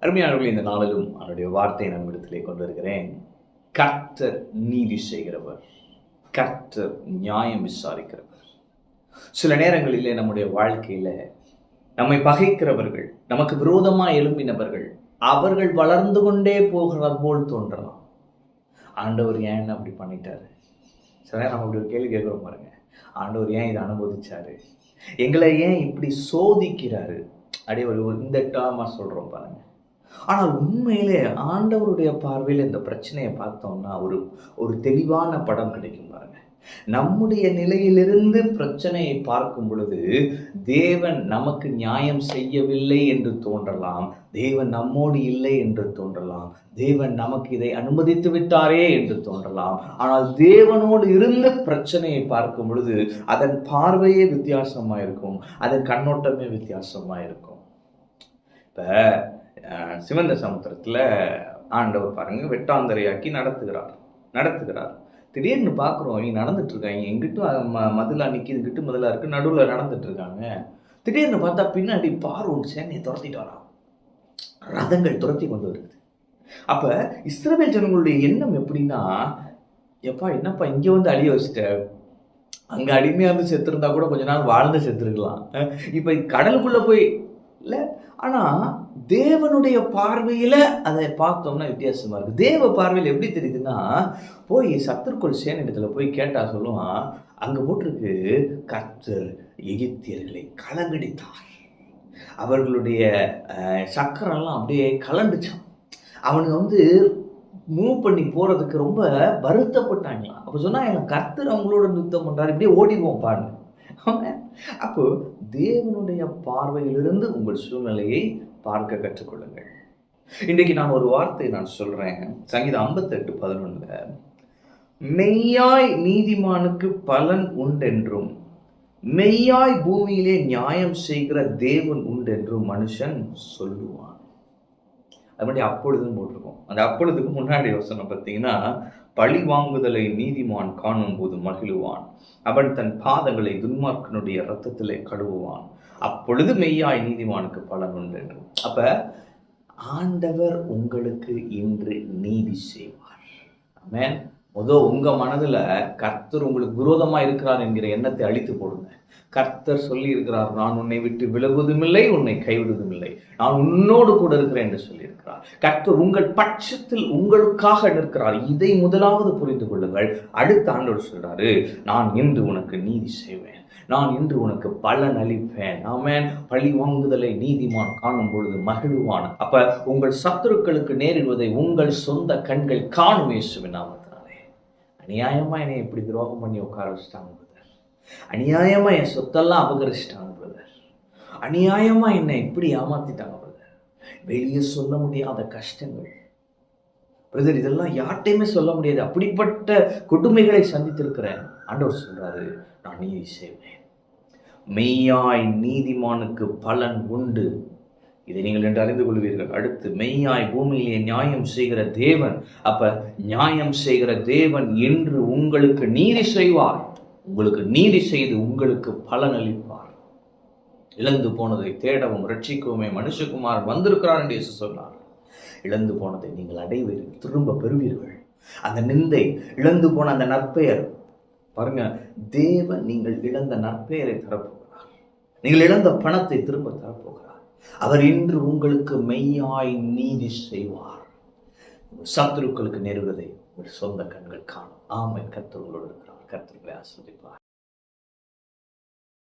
அருமையானவர்களே, இந்த நாளிலும் அவருடைய வார்த்தையை நம்மிடத்திலே கொண்டு வருகிறேன். கர்த்தர் நீதி செய்கிறவர், கர்த்தர் நியாயம் விசாரிக்கிறவர். சில நேரங்களிலே நம்முடைய வாழ்க்கையில நம்மை பகைக்கிறவர்கள், நமக்கு விரோதமா எழும்பினவர்கள், அவர்கள் வளர்ந்து கொண்டே போகிறது போல் தோன்றலாம். ஆண்டவர் ஏன் அப்படி பண்ணிட்டாரு? சில நேரம் நம்ம அப்படி ஒரு கேள்வி கேட்கிறோம் பாருங்க. ஆண்டவர் ஏன் இதை அனுமதிச்சாரு? எங்களை ஏன் இப்படி சோதிக்கிறாரு? அப்படியே ஒரு இந்த டேர்மா சொல்றோம் பாருங்க. ஆனால் உண்மையிலே ஆண்டவருடைய பார்வையில் இந்த பிரச்சனையை பார்த்தோம்னா ஒரு தெளிவான படம் கிடைக்கும் பாருங்க. நம்முடைய நிலையிலிருந்து பிரச்சனையை பார்க்கும் பொழுது தேவன் நமக்கு நியாயம் செய்யவில்லை என்று தோன்றலாம், தேவன் நம்மோடு இல்லை என்று தோன்றலாம், தேவன் நமக்கு இதை அனுமதித்து விட்டாரே என்று தோன்றலாம். ஆனால் தேவனோடு இருந்து பிரச்சனையை பார்க்கும் பொழுது அதன் பார்வையே வித்தியாசமா இருக்கும், அதன் கண்ணோட்டமே வித்தியாசமா இருக்கும். இப்ப சிவந்த சமுத்திரத்துல ஆண்டவர் பாருங்க வெட்டாந்தரையாக்கி நடத்துகிறார். திடீர்னு பார்க்குறோம், இங்கே நடந்துட்டு இருக்காங்க, எங்கிட்டும் மதிலா நிற்கிது, இங்கிட்டு மதிலா இருக்கு, நடுவில் நடந்துட்டு இருக்காங்க. திடீர்னு பார்த்தா பின்னாடி பார்வோன் சேனையை துரத்திட்டு வரான், ரதங்கள் துரத்தி கொண்டு வருது. அப்ப இஸ்ரவேல் ஜனங்களுடைய எண்ணம் எப்படின்னா, எப்பா என்னப்பா இங்கே வந்து அழிய வச்சுட்ட, அங்கே அடிமையாக இருந்து செத்துருந்தா கூட கொஞ்ச நாள் வாழ்ந்து செத்துருக்கலாம், இப்போ கடலுக்குள்ள போய் இல்லை. ஆனால் தேவனுடைய பார்வையில் அதை பார்த்தோம்னா வித்தியாசமா இருக்கு. தேவ பார்வையில் எப்படி தெரியுதுன்னா, போய் சத்துருக்குள் சேனிடத்துல போய் கேட்டா சொல்லுவான், அங்கே போட்டிருக்கு கர்த்தர் எகிப்தியர்களை கலங்கடித்தார், அவர்களுடைய சக்கரெல்லாம் அப்படியே கலண்டுச்சான், அவனுங்க மூவ் பண்ணி போறதுக்கு ரொம்ப வருத்தப்பட்டாங்களாம். அப்போ சொன்னா கர்த்தர் அவங்களோட நிறுத்தம் பண்றாரு, இப்படியே ஓடிடுவோம் பாருங்க. அப்போ தேவனுடைய பார்வையிலிருந்து உங்கள் சூழ்நிலையை பார்க்க கற்றுக்கொள்ளுங்கள். இன்றைக்கு நான் ஒரு வார்த்தை சொல்றேன். சங்கீதம் 58:11, மெய்யாய் நீதிமானுக்கு பலன் உண்டென்றும் மெய்யாய் பூமியிலே நியாயம் செய்கிற தேவன் உண்டென்றும் மனுஷன் சொல்லுவான். அது மாதிரி அப்பொழுதுன்னு போட்டிருக்கோம். அந்த அப்பொழுதுக்கு முன்னாடி யோசனை பார்த்தீங்கன்னா, பழி வாங்குதலை நீதிமான் காணும் போது மகிழுவான், அவன் தன் பாதங்களை துன்மார்க்கனுடைய இரத்தத்திலே கழுவுவான், அப்பொழுது மெய்யாய் நீதிமானுக்கு பலன் உண்டு என்று. அப்ப ஆண்டவர் உங்களுக்கு இன்று நீதி செய்வார். ஆமென். உங்க மனதுல கர்த்தர் உங்களுக்கு விரோதமா இருக்கிறார் என்கிற எண்ணத்தை அழித்து போடுங்க. கர்த்தர் சொல்லி இருக்கிறார், நான் உன்னை விட்டு விலகுவதும் இல்லை, உன்னை கைவிடுவதும் இல்லை, நான் உன்னோடு கூட இருக்கிறேன் என்று சொல்லி இருக்கிறார். கர்த்தர் உங்கள் பட்சத்தில் உங்களுக்காக நிற்கிறார். இதை முதலாவது புரிந்து கொள்ளுங்கள். அடுத்த ஆண்டவர் சொல்றாரு, நான் இன்று உனக்கு நீதி செய்வேன், நான் இன்று உனக்கு பலன் அளிப்பேன். ஆமென். பழி வாங்குதலை நீதிமான் காணும் பொழுது மகிழ்வான். அப்ப உங்கள் சத்துருக்களுக்கு நேரிடுவதை உங்கள் சொந்த கண்கள் காணும் இயேசுவின் நாமத்தினாலே. அநியாயமா என்னை எப்படி துரோகம் பண்ணி உட்கார வச்சுட்டாங்க பிரதர், அநியாயமா என் சொத்தெல்லாம் அபகரிச்சிட்டாங்க பிரதர், அநியாயமா என்னை இப்படி ஏமாத்திட்டாங்க பிரதர், வெளியே சொல்ல முடியாத கஷ்டங்கள் பிரதர், இதெல்லாம் யார்ட்டையுமே சொல்ல முடியாது, அப்படிப்பட்ட கொடுமைகளை சந்தித்திருக்கிறேன். ஆண்டவர் சொல்றாரு, நான் நீதி செய்வேன், மெய்யாய் நீதிமானுக்கு பலன் உண்டு, இதை நீங்கள் என்று அறிந்து கொள்வீர்கள். அடுத்து, மெய்யாய் பூமியிலே நியாயம் செய்கிற தேவன். அப்ப நியாயம் செய்கிற தேவன் என்று உங்களுக்கு நீதி செய்வார், உங்களுக்கு நீதி செய்து உங்களுக்கு பலன் அளிப்பார். இழந்து போனதை தேடவும் ரட்சிக்கவுமே மனுஷகுமாரன் வந்திருக்கிறார் என்று இயேசு சொன்னார். இழந்து போனதை நீங்கள் அடைவீர்கள், திரும்ப பெறுவீர்கள். அந்த நிந்தை, இழந்து போன அந்த நற்பெயர் பாருங்க, தேவன் நீங்கள் இழந்த நற்பெயரை தரப்போகிறார், நீங்கள் இழந்த பணத்தை திரும்ப தரப்போகிறார். அவர் இன்று உங்களுக்கு மெய்யாய் நீதி செய்வார். சத்துருக்களுக்கு நேருவதை உங்கள் சொந்த கண்கள் காணும். ஆமென். கர்த்தர் உங்களோடு இருக்கிறார். கர்த்தரை ஆசீர்வதிப்பார்.